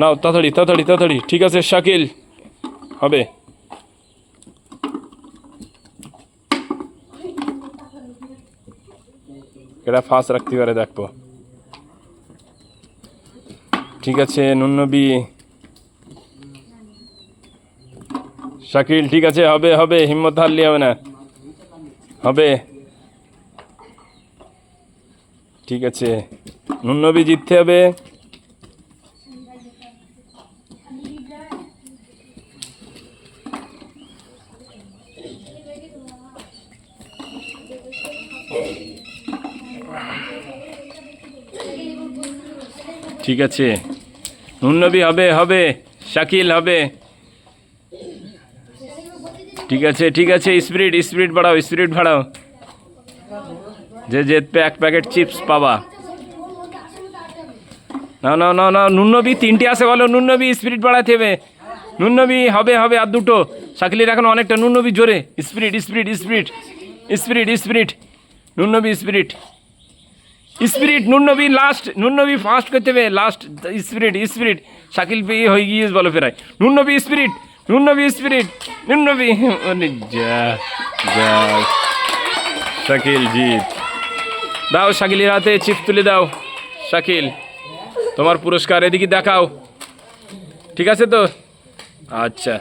নাও তাড়াতাড়ি তাড়াতাড়ি তাড়াতাড়ি। ঠিক আছে শাকিল, হবে। এটা ফার্স্ট রাখতে পারে দেখবো। ঠিক আছে নুননবী, শাকিল ঠিক আছে, হবে হবে, হিম্মত হারলে হবে না, হবে। ঠিক আছে নুননবী, জিততে হবে। ঠিক আছে নুননবী, হবে হবে, শাকিল হবে। ঠিক আছে ঠিক আছে, স্পিরিট স্পিরিট বাড়াও, স্পিরিট বাড়াও। যে জিতবে এক প্যাকেট চিপস পাবা। না না না না, নুননবী 3টে আছে বলো, নুননবী স্পিরিট বাড়াতে হবে। নুননবী হবে হবে, আর 2টো। শাকিলের এখন অনেকটা, নুননবী জোরে, spirit spirit spirit spirit spirit, নুননবী স্পিরিট স্পিরিট, নুননবী লাস্ট, নুননবী ফার্স্ট করতে হবে, লাস্ট স্পিরিট স্পিরিট। শাকিল পেয়ে হয়ে গিয়ে বলো ফেরায়, নুননবী স্পিরিট, নুননবী স্পিরিট, নুননবী। যা যা, শাকিল জিত। দাও শাকিলের হাতে চিপস তুলে দাও। শাকিল তোমার পুরস্কার এদিকে দেখাও। ঠিক আছে তো, আচ্ছা।